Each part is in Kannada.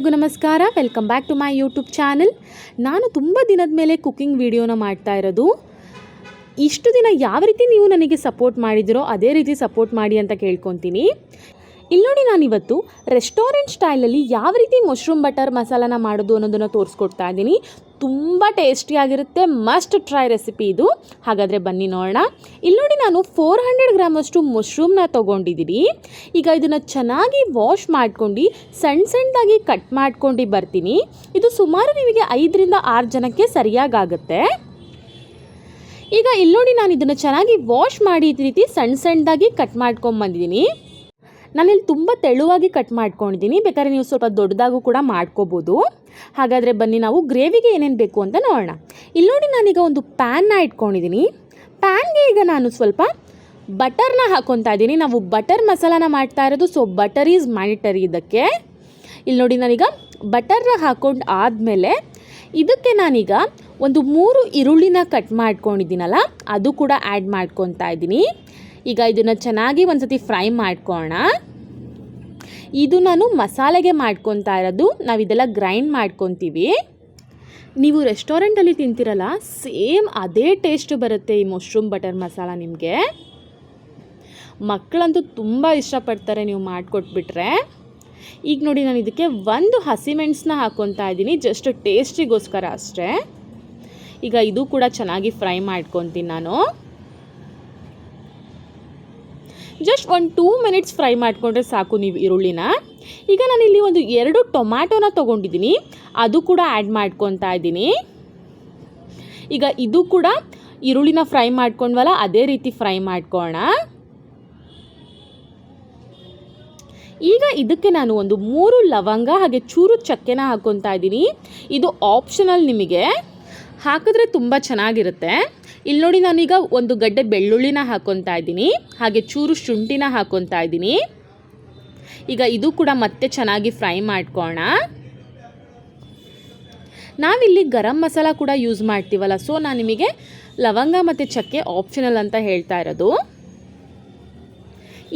ಎಲ್ಲರಿಗೂ ನಮಸ್ಕಾರ. Welcome back to my YouTube channel. ನಾನು ತುಂಬ ದಿನದ ಮೇಲೆ ಕುಕ್ಕಿಂಗ್ ವಿಡಿಯೋನ ಮಾಡ್ತಾ ಇರೋದು. ಇಷ್ಟು ದಿನ ಯಾವ ರೀತಿ ನೀವು ನನಗೆ ಸಪೋರ್ಟ್ ಮಾಡಿದಿರೋ ಅದೇ ರೀತಿ ಸಪೋರ್ಟ್ ಮಾಡಿ ಅಂತ ಕೇಳ್ಕೊತೀನಿ. ಇಲ್ಲಿ ನೋಡಿ, ನಾನಿವತ್ತು ರೆಸ್ಟೋರೆಂಟ್ ಸ್ಟೈಲಲ್ಲಿ ಯಾವ ರೀತಿ ಮಶ್ರೂಮ್ ಬಟರ್ ಮಸಾಲಾನ ಮಾಡೋದು ಅನ್ನೋದನ್ನು ತೋರಿಸ್ಕೊಡ್ತಾ ಇದ್ದೀನಿ. ತುಂಬ ಟೇಸ್ಟಿಯಾಗಿರುತ್ತೆ, ಮಸ್ಟ್ ಟ್ರೈ ರೆಸಿಪಿ ಇದು. ಹಾಗಾದರೆ ಬನ್ನಿ ನೋಡೋಣ. ಇಲ್ಲಿ ನೋಡಿ, ನಾನು 400 ಗ್ರಾಮಷ್ಟು ಮಶ್ರೂಮ್ನ ತೊಗೊಂಡಿದ್ದೀನಿ. ಈಗ ಇದನ್ನು ಚೆನ್ನಾಗಿ ವಾಶ್ ಮಾಡ್ಕೊಂಡು ಸಣ್ಣದಾಗಿ ಕಟ್ ಮಾಡ್ಕೊಂಡು ಬರ್ತೀನಿ. ಇದು ಸುಮಾರು ನಿಮಗೆ 5 ರಿಂದ 6 ಜನಕ್ಕೆ ಸರಿಯಾಗುತ್ತೆ. ಈಗ ಇಲ್ಲಿ ನೋಡಿ, ನಾನು ಇದನ್ನು ಚೆನ್ನಾಗಿ ವಾಶ್ ಮಾಡಿ ಈ ರೀತಿ ಸಣ್ಣದಾಗಿ ಕಟ್ ಮಾಡ್ಕೊಂಬಂದಿದ್ದೀನಿ. ನಾನಿಲ್ಲಿ ತುಂಬ ತೆಳುವಾಗಿ ಕಟ್ ಮಾಡ್ಕೊಂಡಿದ್ದೀನಿ. ಬೇಕಾದ್ರೆ ನೀವು ಸ್ವಲ್ಪ ದೊಡ್ಡದಾಗೂ ಕೂಡ ಮಾಡ್ಕೋಬೋದು. ಹಾಗಾದರೆ ಬನ್ನಿ ನಾವು ಗ್ರೇವಿಗೆ ಏನೇನು ಬೇಕು ಅಂತ ನೋಡೋಣ. ಇಲ್ಲಿ ನೋಡಿ, ನಾನೀಗ ಒಂದು ಪ್ಯಾನ್ನ ಇಟ್ಕೊಂಡಿದ್ದೀನಿ. ಪ್ಯಾನ್ಗೆ ಈಗ ನಾನು ಸ್ವಲ್ಪ ಬಟರ್ನ ಹಾಕ್ಕೊತಾ ಇದ್ದೀನಿ. ನಾವು ಬಟರ್ ಮಸಾಲಾನ ಮಾಡ್ತಾ ಇರೋದು, ಸೊ ಬಟರ್ ಈಸ್ ಮ್ಯಾಂಡೇಟರಿ ಇದಕ್ಕೆ. ಇಲ್ಲಿ ನೋಡಿ, ನಾನೀಗ ಬಟರ್ನ ಹಾಕ್ಕೊಂಡು ಆದಮೇಲೆ ಇದಕ್ಕೆ ನಾನೀಗ ಒಂದು 3 ಈರುಳ್ಳಿನ ಕಟ್ ಮಾಡ್ಕೊಂಡಿದ್ದೀನಲ್ಲ, ಅದು ಕೂಡ ಆ್ಯಡ್ ಮಾಡ್ಕೊತಾ ಇದ್ದೀನಿ. ಈಗ ಇದನ್ನು ಚೆನ್ನಾಗಿ ಒಂದು ಸತಿ ಫ್ರೈ ಮಾಡ್ಕೊಳ್ಳೋಣ. ಇದು ನಾನು ಮಸಾಲೆಗೆ ಮಾಡ್ಕೊತಾ ಇರೋದು. ನಾವಿದೆಲ್ಲ ಗ್ರೈಂಡ್ ಮಾಡ್ಕೊತೀವಿ. ನೀವು ರೆಸ್ಟೋರೆಂಟಲ್ಲಿ ತಿಂತಿರಲ್ಲ, ಸೇಮ್ ಅದೇ ಟೇಸ್ಟ್ ಬರುತ್ತೆ ಈ ಮಶ್ರೂಮ್ ಬಟರ್ ಮಸಾಲ ನಿಮಗೆ. ಮಕ್ಕಳಂತೂ ತುಂಬ ಇಷ್ಟಪಡ್ತಾರೆ ನೀವು ಮಾಡಿಕೊಟ್ಬಿಟ್ರೆ. ಈಗ ನೋಡಿ, ನಾನು ಇದಕ್ಕೆ 1 ಹಸಿಮೆಣಸನ್ನ ಹಾಕ್ಕೊತಾ ಇದ್ದೀನಿ, ಜಸ್ಟ್ ಟೇಸ್ಟಿಗೋಸ್ಕರ ಅಷ್ಟೇ. ಈಗ ಇದು ಕೂಡ ಚೆನ್ನಾಗಿ ಫ್ರೈ ಮಾಡ್ಕೊತೀನಿ ನಾನು. ಜಸ್ಟ್ 1-2 ಮಿನಿಟ್ಸ್ ಫ್ರೈ ಮಾಡಿಕೊಂಡ್ರೆ ಸಾಕು ನೀವು ಈರುಳ್ಳಿನ. ಈಗ ನಾನಿಲ್ಲಿ ಒಂದು 2 ಟೊಮ್ಯಾಟೋನ ತೊಗೊಂಡಿದ್ದೀನಿ, ಅದು ಕೂಡ ಆ್ಯಡ್ ಮಾಡ್ಕೊತಾ ಇದ್ದೀನಿ. ಈಗ ಇದು ಕೂಡ ಈರುಳ್ಳಿನ ಫ್ರೈ ಮಾಡ್ಕೊಂಡ್ವಲ್ಲ, ಅದೇ ರೀತಿ ಫ್ರೈ ಮಾಡ್ಕೊಳ್ಳೋಣ. ಈಗ ಇದಕ್ಕೆ ನಾನು ಒಂದು 3 ಲವಂಗ ಹಾಗೆ ಚೂರು ಚಕ್ಕೆನ ಹಾಕ್ಕೊತಾ ಇದ್ದೀನಿ. ಇದು ಆಪ್ಷನಲ್, ನಿಮಗೆ ಹಾಕಿದ್ರೆ ತುಂಬ ಚೆನ್ನಾಗಿರುತ್ತೆ. ಇಲ್ಲಿ ನೋಡಿ, ನಾನೀಗ ಒಂದು ಗಡ್ಡೆ ಬೆಳ್ಳುಳ್ಳಿನ ಹಾಕ್ಕೊತಾ ಇದ್ದೀನಿ, ಹಾಗೆ ಚೂರು ಶುಂಠಿನ ಹಾಕ್ಕೊತಾ ಇದ್ದೀನಿ. ಈಗ ಇದು ಕೂಡ ಮತ್ತೆ ಚೆನ್ನಾಗಿ ಫ್ರೈ ಮಾಡ್ಕೊಳ್ಳೋಣ. ನಾವಿಲ್ಲಿ ಗರಂ ಮಸಾಲ ಕೂಡ ಯೂಸ್ ಮಾಡ್ತೀವಲ್ಲ, ಸೊ ನಾನು ನಿಮಗೆ ಲವಂಗ ಮತ್ತು ಚಕ್ಕೆ ಆಪ್ಷನಲ್ ಅಂತ ಹೇಳ್ತಾ ಇರೋದು.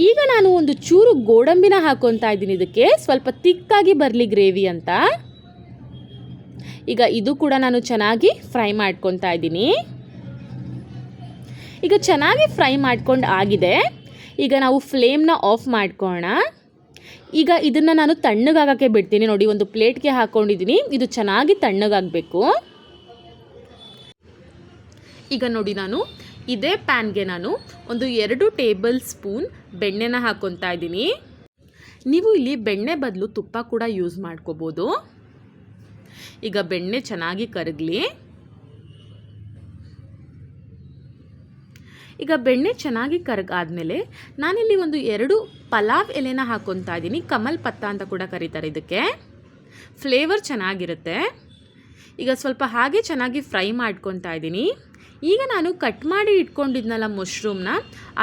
ಈಗ ನಾನು ಒಂದು ಚೂರು ಗೋಡಂಬಿನ ಹಾಕ್ಕೊತಾ ಇದ್ದೀನಿ, ಇದಕ್ಕೆ ಸ್ವಲ್ಪ ತಿಕ್ಕಾಗಿ ಬರಲಿ ಗ್ರೇವಿ ಅಂತ. ಈಗ ಇದು ಕೂಡ ನಾನು ಚೆನ್ನಾಗಿ ಫ್ರೈ ಮಾಡ್ಕೊತಾ ಇದ್ದೀನಿ. ಈಗ ಚೆನ್ನಾಗಿ ಫ್ರೈ ಮಾಡ್ಕೊಂಡು ಆಗಿದೆ. ಈಗ ನಾವು ಫ್ಲೇಮ್ನ ಆಫ್ ಮಾಡ್ಕೊಳ್ಳೋಣ. ಈಗ ಇದನ್ನು ನಾನು ತಣ್ಣಗಾಗಕ್ಕೆ ಬಿಡ್ತೀನಿ. ನೋಡಿ, ಒಂದು ಪ್ಲೇಟ್ಗೆ ಹಾಕ್ಕೊಂಡಿದ್ದೀನಿ, ಇದು ಚೆನ್ನಾಗಿ ತಣ್ಣಗಾಗಬೇಕು. ಈಗ ನೋಡಿ, ನಾನು ಇದೇ ಪ್ಯಾನ್ಗೆ ನಾನು ಒಂದು 2 ಟೇಬಲ್ ಸ್ಪೂನ್ ಬೆಣ್ಣೆನ ಹಾಕ್ಕೊತಾ ಇದ್ದೀನಿ. ನೀವು ಇಲ್ಲಿ ಬೆಣ್ಣೆ ಬದಲು ತುಪ್ಪ ಕೂಡ ಯೂಸ್ ಮಾಡ್ಕೋಬೋದು. ಈಗ ಬೆಣ್ಣೆ ಚೆನ್ನಾಗಿ ಕರಗಲಿ. ಈಗ ಬೆಣ್ಣೆ ಚೆನ್ನಾಗಿ ಕರಗಾದ್ಮೇಲೆ ನಾನಿಲ್ಲಿ ಒಂದು 2 ಪಲಾವ್ ಎಲೆನ ಹಾಕ್ಕೊತಾ ಇದ್ದೀನಿ. ಕಮಲ್ ಪತ್ತ ಅಂತ ಕೂಡ ಕರೀತಾರೆ ಇದಕ್ಕೆ. ಫ್ಲೇವರ್ ಚೆನ್ನಾಗಿರುತ್ತೆ. ಈಗ ಸ್ವಲ್ಪ ಹಾಗೆ ಚೆನ್ನಾಗಿ ಫ್ರೈ ಮಾಡ್ಕೊತಾ ಇದ್ದೀನಿ. ಈಗ ನಾನು ಕಟ್ ಮಾಡಿ ಇಟ್ಕೊಂಡಿದ್ನಲ್ಲ ಮಶ್ರೂಮ್ನ,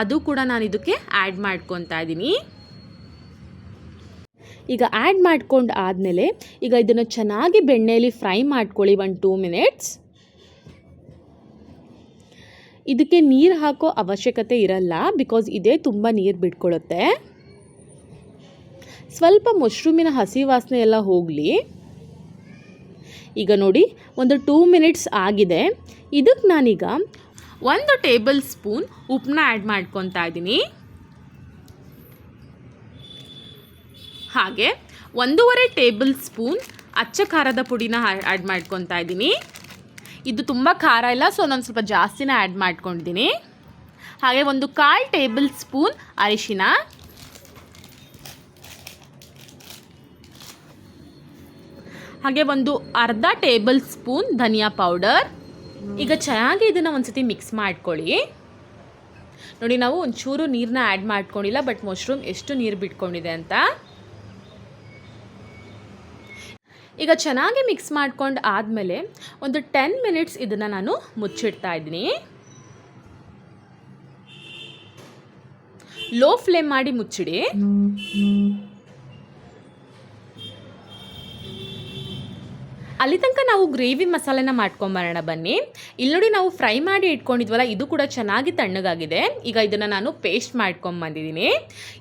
ಅದು ಕೂಡ ನಾನು ಇದಕ್ಕೆ ಆ್ಯಡ್ ಮಾಡ್ಕೊತಾ ಇದ್ದೀನಿ. ಈಗ ಆ್ಯಡ್ ಮಾಡ್ಕೊಂಡು ಆದಮೇಲೆ ಈಗ ಇದನ್ನು ಚೆನ್ನಾಗಿ ಬೆಣ್ಣೆಯಲ್ಲಿ ಫ್ರೈ ಮಾಡ್ಕೊಳ್ಳಿ 1-2 ಮಿನಿಟ್ಸ್. ಇದಕ್ಕೆ ನೀರು ಹಾಕೋ ಅವಶ್ಯಕತೆ ಇರಲ್ಲ, ಬಿಕಾಸ್ ಇದೇ ತುಂಬ ನೀರು ಬಿಟ್ಕೊಳ್ಳುತ್ತೆ. ಸ್ವಲ್ಪ ಮಶ್ರೂಮಿನ ಹಸಿ ವಾಸನೆ ಎಲ್ಲ ಹೋಗಲಿ. ಈಗ ನೋಡಿ, ಒಂದು 2 ಮಿನಿಟ್ಸ್ ಆಗಿದೆ. ಇದಕ್ಕೆ ನಾನೀಗ 1 ಟೇಬಲ್ ಸ್ಪೂನ್ ಉಪ್ಪನ್ನ ಆ್ಯಡ್ ಮಾಡ್ಕೊತಾ ಇದ್ದೀನಿ. ಹಾಗೆ 1.5 ಟೇಬಲ್ ಸ್ಪೂನ್ ಅಚ್ಚ ಖಾರದ ಪುಡಿನ ಆ್ಯಡ್ ಮಾಡ್ಕೊತಾ ಇದ್ದೀನಿ. ಇದು ತುಂಬ ಖಾರ ಇಲ್ಲ, ಸೊ ನಾನು ಸ್ವಲ್ಪ ಜಾಸ್ತಿನ ಆ್ಯಡ್ ಮಾಡ್ಕೊಂಡಿದ್ದೀನಿ. ಹಾಗೆ 1/4 ಟೇಬಲ್ ಸ್ಪೂನ್ ಅರಿಶಿನ, ಹಾಗೆ 1/2 ಟೇಬಲ್ ಸ್ಪೂನ್ ಧನಿಯಾ ಪೌಡರ್. ಈಗ ಚೆನ್ನಾಗಿ ಇದನ್ನು ಒಂದ್ಸತಿ ಮಿಕ್ಸ್ ಮಾಡ್ಕೊಳ್ಳಿ. ನೋಡಿ, ನಾವು ಒಂಚೂರು ನೀರನ್ನ ಆ್ಯಡ್ ಮಾಡ್ಕೊಂಡಿಲ್ಲ, ಬಟ್ ಮಶ್ರೂಮ್ ಎಷ್ಟು ನೀರು ಬಿಟ್ಕೊಂಡಿದೆ ಅಂತ. ಈಗ ಚೆನ್ನಾಗಿ ಮಿಕ್ಸ್ ಮಾಡ್ಕೊಂಡು ಆದಮೇಲೆ ಒಂದು 10 ಮಿನಿಟ್ಸ್ ಇದನ್ನು ನಾನು ಮುಚ್ಚಿಡ್ತಾ ಇದ್ದೀನಿ. ಲೋ ಫ್ಲೇಮ್ ಮಾಡಿ ಮುಚ್ಚಿಡಿ. ಅಲ್ಲಿ ತನಕ ನಾವು ಗ್ರೇವಿ ಮಸಾಲೆನ ಮಾಡ್ಕೊಂಬರೋಣ ಬನ್ನಿ. ಇಲ್ಲಿ ನೋಡಿ, ನಾವು ಫ್ರೈ ಮಾಡಿ ಇಟ್ಕೊಂಡಿದ್ವಲ್ಲ, ಇದು ಕೂಡ ಚೆನ್ನಾಗಿ ತಣ್ಣಗಾಗಿದೆ. ಈಗ ಇದನ್ನು ನಾನು ಪೇಸ್ಟ್ ಮಾಡ್ಕೊಂಬಂದಿದ್ದೀನಿ.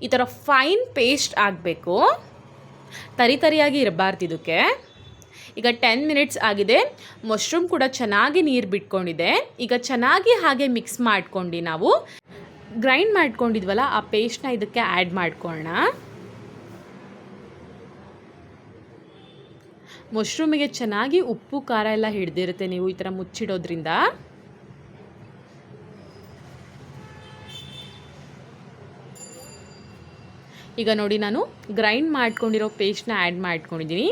ಈ ಥರ ಫೈನ್ ಪೇಸ್ಟ್ ಆಗಬೇಕು. ತರಿಯಾಗಿ ಇರಬಾರ್ದು ಇದಕ್ಕೆ. ಈಗ 10 ಮಿನಿಟ್ಸ್ ಆಗಿದೆ. ಮಶ್ರೂಮ್ ಕೂಡ ಚೆನ್ನಾಗಿ ನೀರು ಬಿಟ್ಕೊಂಡಿದೆ. ಈಗ ಚೆನ್ನಾಗಿ ಹಾಗೆ ಮಿಕ್ಸ್ ಮಾಡ್ಕೊಂಡು ನಾವು ಗ್ರೈಂಡ್ ಮಾಡ್ಕೊಂಡಿದ್ವಲ್ಲ ಆ ಪೇಸ್ಟ್ನ ಇದಕ್ಕೆ ಆ್ಯಡ್ ಮಾಡ್ಕೊಳ್ಳೋಣ. ಮಶ್ರೂಮಿಗೆ ಚೆನ್ನಾಗಿ ಉಪ್ಪು ಖಾರ ಎಲ್ಲ ಹಿಡಿದಿರುತ್ತೆ ನೀವು ಈ ಥರ ಮುಚ್ಚಿಡೋದ್ರಿಂದ. ಈಗ ನೋಡಿ ನಾನು ಗ್ರೈಂಡ್ ಮಾಡ್ಕೊಂಡಿರೋ ಪೇಸ್ಟ್ನ ಆ್ಯಡ್ ಮಾಡ್ಕೊಂಡಿದ್ದೀನಿ.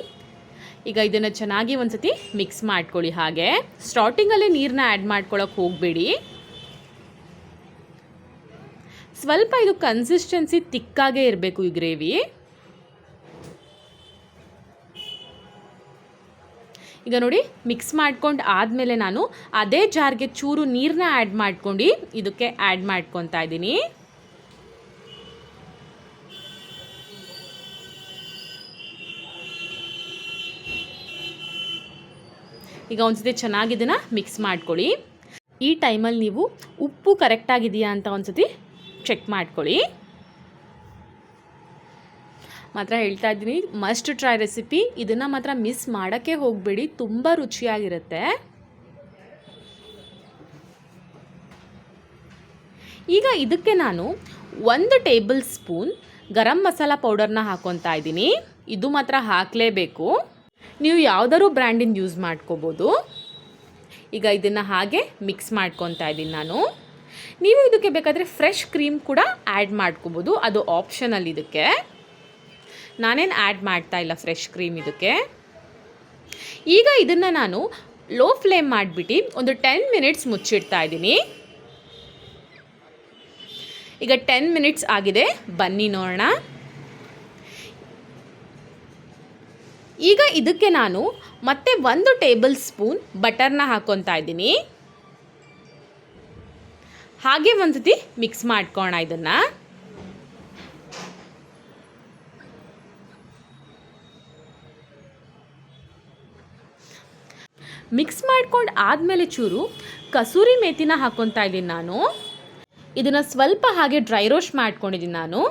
ಈಗ ಇದನ್ನು ಚೆನ್ನಾಗಿ ಒಂದು ಸತಿ ಮಿಕ್ಸ್ ಮಾಡ್ಕೊಳ್ಳಿ. ಹಾಗೆ ಸ್ಟಾರ್ಟಿಂಗಲ್ಲೇ ನೀರನ್ನ ಆ್ಯಡ್ ಮಾಡ್ಕೊಳ್ಳೋಕೆ ಹೋಗಬೇಡಿ. ಸ್ವಲ್ಪ ಇದು ಕನ್ಸಿಸ್ಟೆನ್ಸಿ ತಿಕ್ಕಾಗೇ ಇರಬೇಕು ಈ ಗ್ರೇವಿ. ಈಗ ನೋಡಿ ಮಿಕ್ಸ್ ಮಾಡ್ಕೊಂಡು ಆದಮೇಲೆ ನಾನು ಅದೇ ಜಾರ್ಗೆ ಚೂರು ನೀರನ್ನ ಆ್ಯಡ್ ಮಾಡ್ಕೊಂಡು ಇದಕ್ಕೆ ಆ್ಯಡ್ ಮಾಡ್ಕೊತಾ ಇದ್ದೀನಿ. ಈಗ ಒಂದ್ಸತಿ ಚೆನ್ನಾಗಿ ಇದನ್ನು ಮಿಕ್ಸ್ ಮಾಡ್ಕೊಳ್ಳಿ. ಈ ಟೈಮಲ್ಲಿ ನೀವು ಉಪ್ಪು ಕರೆಕ್ಟಾಗಿದೆಯಾ ಅಂತ ಒಂದ್ಸತಿ ಚೆಕ್ ಮಾಡ್ಕೊಳ್ಳಿ. ಮಾತ್ರ ಹೇಳ್ತಾ ಇದ್ದೀನಿ, ಮಸ್ಟ್ ಟ್ರೈ ರೆಸಿಪಿ. ಇದನ್ನು ಮಾತ್ರ ಮಿಸ್ ಮಾಡೋಕ್ಕೆ ಹೋಗಬೇಡಿ, ತುಂಬ ರುಚಿಯಾಗಿರುತ್ತೆ. ಈಗ ಇದಕ್ಕೆ ನಾನು 1 ಟೇಬಲ್ ಸ್ಪೂನ್ ಗರಂ ಮಸಾಲ ಪೌಡರ್ನ ಹಾಕ್ಕೊತಾ ಇದ್ದೀನಿ. ಇದು ಮಾತ್ರ ಹಾಕಲೇಬೇಕು. ನೀವು ಯಾವುದಾದ್ರು ಬ್ರ್ಯಾಂಡಿಂದ ಯೂಸ್ ಮಾಡ್ಕೋಬೋದು. ಈಗ ಇದನ್ನು ಹಾಗೆ ಮಿಕ್ಸ್ ಮಾಡ್ಕೊತಾ ಇದ್ದೀನಿ ನಾನು. ನೀವು ಇದಕ್ಕೆ ಬೇಕಾದರೆ ಫ್ರೆಶ್ ಕ್ರೀಮ್ ಕೂಡ ಆ್ಯಡ್ ಮಾಡ್ಕೋಬೋದು, ಅದು ಆಪ್ಷನಲ್. ಇದಕ್ಕೆ ನಾನೇನು ಆ್ಯಡ್ ಮಾಡ್ತಾ ಇಲ್ಲ ಫ್ರೆಶ್ ಕ್ರೀಮ್ ಇದಕ್ಕೆ. ಈಗ ಇದನ್ನು ನಾನು ಲೋ ಫ್ಲೇಮ್ ಮಾಡಿಬಿಟ್ಟು ಒಂದು 10 ಮಿನಿಟ್ಸ್ ಮುಚ್ಚಿಡ್ತಾ ಇದ್ದೀನಿ. ಈಗ 10 ಮಿನಿಟ್ಸ್ ಆಗಿದೆ, ಬನ್ನಿ ನೋಡೋಣ. ಈಗ ಇದಕ್ಕೆ ನಾನು ಮತ್ತೆ 1 ಟೇಬಲ್ ಸ್ಪೂನ್ ಬಟರ್ನ ಹಾಕ್ಕೊತಾ ಇದ್ದೀನಿ. ಹಾಗೆ ಒಂದ್ಸತಿ ಮಿಕ್ಸ್ ಮಾಡ್ಕೋಣ ಇದನ್ನು. ಮಿಕ್ಸ್ ಮಾಡ್ಕೊಂಡು ಆದಮೇಲೆ ಚೂರು ಕಸೂರಿ ಮೇಥಿನ ಹಾಕ್ಕೊತಾ ಇದ್ದೀನಿ ನಾನು. ಇದನ್ನು ಸ್ವಲ್ಪ ಹಾಗೆ ಡ್ರೈ ರೋಸ್ಟ್ ಮಾಡ್ಕೊಂಡಿದ್ದೀನಿ ನಾನು.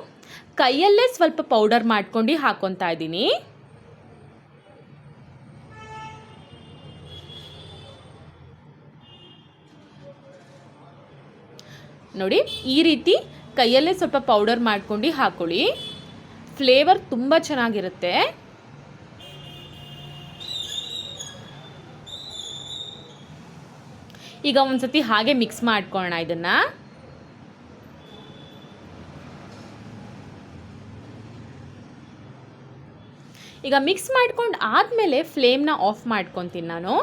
ಕೈಯಲ್ಲೇ ಸ್ವಲ್ಪ ಪೌಡರ್ ಮಾಡ್ಕೊಂಡು ಹಾಕ್ಕೊತಾ ಇದ್ದೀನಿ. ನೋಡಿ ಈ ರೀತಿ ಕೈಯಲ್ಲೇ ಸ್ವಲ್ಪ ಪೌಡರ್ ಮಾಡ್ಕೊಂಡು ಹಾಕೊಳ್ಳಿ. ಫ್ಲೇವರ್ ತುಂಬ ಚೆನ್ನಾಗಿರುತ್ತೆ. ಈಗ ಒಂದ್ಸತಿ ಹಾಗೆ ಮಿಕ್ಸ್ ಮಾಡ್ಕೊಳ್ಳೋಣ ಇದನ್ನು. ಈಗ ಮಿಕ್ಸ್ ಮಾಡ್ಕೊಂಡು ಆದಮೇಲೆ ಫ್ಲೇಮ್ನ ಆಫ್ ಮಾಡ್ಕೊತೀನಿ ನಾನು.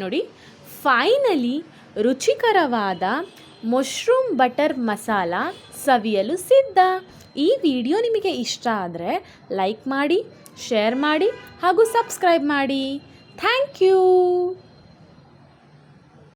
ನೋಡಿ ಫೈನಲಿ ರುಚಿಕರವಾದ ಮಶ್ರೂಮ್ ಬಟರ್ ಮಸಾಲ ಸವಿಯಲು ಸಿದ್ಧ. ಈ ವಿಡಿಯೋ ನಿಮಗೆ ಇಷ್ಟ ಆದರೆ ಲೈಕ್ ಮಾಡಿ, ಶೇರ್ ಮಾಡಿ ಹಾಗೂ ಸಬ್ಸ್ಕ್ರೈಬ್ ಮಾಡಿ. Thank you.